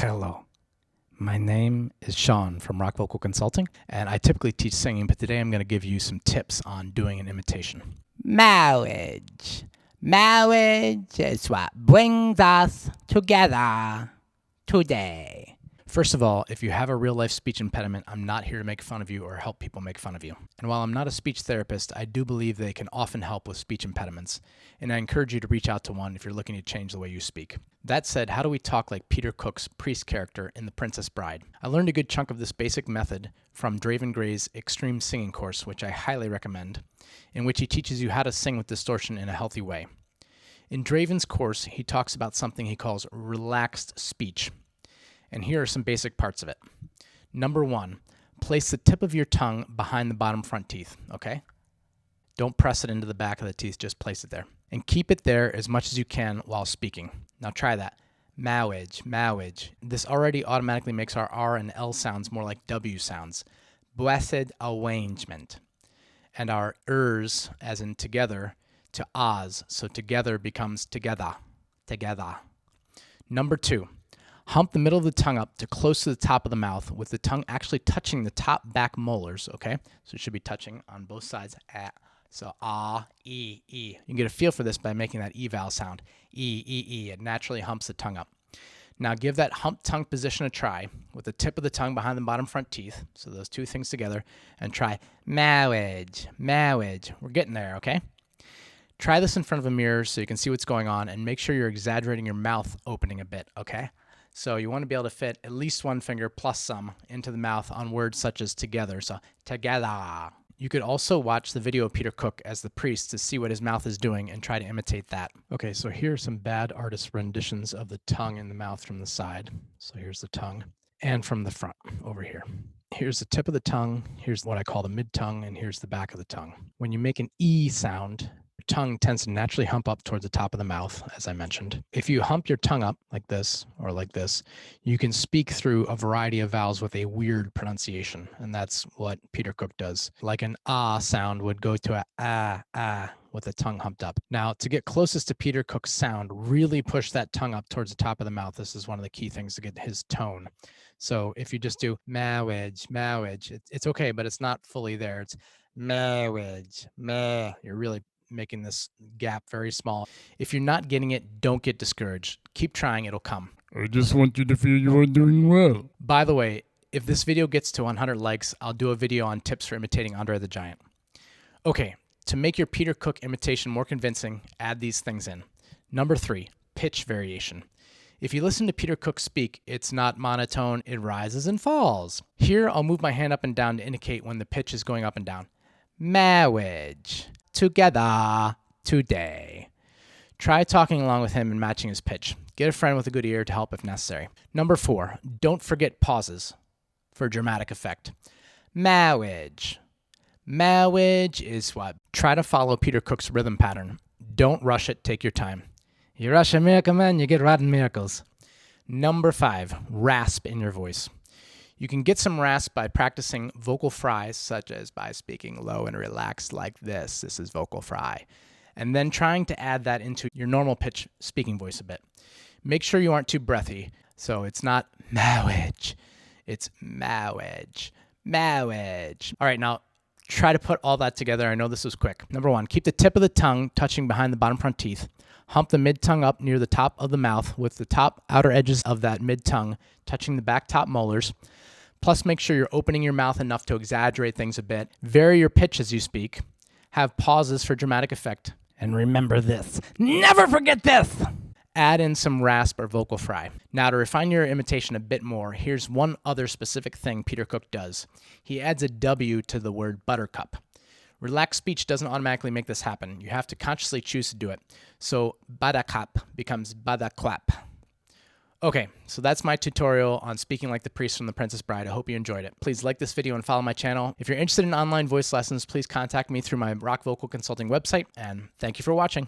Hello. My name is Sean from Rock Vocal Consulting, and I typically teach singing, but today I'm going to give you some tips on doing an imitation. Marriage. Marriage is what brings us together today. First of all, if you have a real-life speech impediment, I'm not here to make fun of you or help people make fun of you. And while I'm not a speech therapist, I do believe they can often help with speech impediments, and I encourage you to reach out to one if you're looking to change the way you speak. That said, how do we talk like Peter Cook's priest character in The Princess Bride? I learned a good chunk of this basic method from Draven Gray's Extreme Singing course, which I highly recommend, in which he teaches you how to sing with distortion in a healthy way. In Draven's course, he talks about something he calls relaxed speech. And here are some basic parts of it. Number 1, place the tip of your tongue behind the bottom front teeth, okay? Don't press it into the back of the teeth, just place it there. And keep it there as much as you can while speaking. Now try that. Mawage, mawage. This already automatically makes our R and L sounds more like W sounds. Blessed arrangement. And our ers, as in together, to ahs. So together becomes togethah, together. Number 2. Hump the middle of the tongue up to close to the top of the mouth with the tongue actually touching the top back molars, okay? So it should be touching on both sides. So ah, e, e. You can get a feel for this by making that E vowel sound. E, e, e. It naturally humps the tongue up. Now give that hump tongue position a try with the tip of the tongue behind the bottom front teeth, so those two things together, and try mawage, mawage. We're getting there, okay? Try this in front of a mirror so you can see what's going on, and make sure you're exaggerating your mouth opening a bit, okay? So you want to be able to fit at least one finger plus some into the mouth on words such as together. So together. You could also watch the video of Peter Cook as the priest to see what his mouth is doing and try to imitate that. Okay, so here are some bad artist renditions of the tongue and the mouth from the side. So here's the tongue, and from the front over here. Here's the tip of the tongue, here's what I call the mid-tongue, and here's the back of the tongue. When you make an E sound, your tongue tends to naturally hump up towards the top of the mouth, as I mentioned. If you hump your tongue up like this or like this, you can speak through a variety of vowels with a weird pronunciation, and that's what Peter Cook does. Like an ah sound would go to a ah with the tongue humped up. Now, to get closest to Peter Cook's sound, really push that tongue up towards the top of the mouth. This is one of the key things to get his tone. So if you just do mawage, mawage, it's okay, but it's not fully there. It's mawage, ma. You're really making this gap very small. If you're not getting it, don't get discouraged. Keep trying, it'll come. I just want you to feel you are doing well. By the way, if this video gets to 100 likes, I'll do a video on tips for imitating Andre the Giant. Okay, to make your Peter Cook imitation more convincing, add these things in. Number 3, pitch variation. If you listen to Peter Cook speak, it's not monotone, it rises and falls. Here, I'll move my hand up and down to indicate when the pitch is going up and down. Marriage. Together today. Try talking along with him and matching his pitch. Get a friend with a good ear to help if necessary. Number 4, don't forget pauses for dramatic effect. Marriage. Marriage is what? Try to follow Peter Cook's rhythm pattern. Don't rush it, take your time. You rush a miracle, man, you get rotten miracles. Number 5, rasp in your voice. You can get some rasp by practicing vocal fries, such as by speaking low and relaxed like this. This is vocal fry. And then trying to add that into your normal pitch speaking voice a bit. Make sure you aren't too breathy. So it's not mawage. It's mawage. Mawage. All right, now try to put all that together. I know this was quick. Number 1, keep the tip of the tongue touching behind the bottom front teeth. Hump the mid-tongue up near the top of the mouth with the top outer edges of that mid-tongue touching the back top molars. Plus, make sure you're opening your mouth enough to exaggerate things a bit. Vary your pitch as you speak. Have pauses for dramatic effect. And remember this. Never forget this! Add in some rasp or vocal fry. Now, to refine your imitation a bit more, here's one other specific thing Peter Cook does. He adds a W to the word buttercup. Relaxed speech doesn't automatically make this happen. You have to consciously choose to do it. So, buttercup becomes butterclap. Okay, so that's my tutorial on speaking like the priest from The Princess Bride. I hope you enjoyed it. Please like this video and follow my channel. If you're interested in online voice lessons, please contact me through my Rock Vocal Consulting website, and thank you for watching.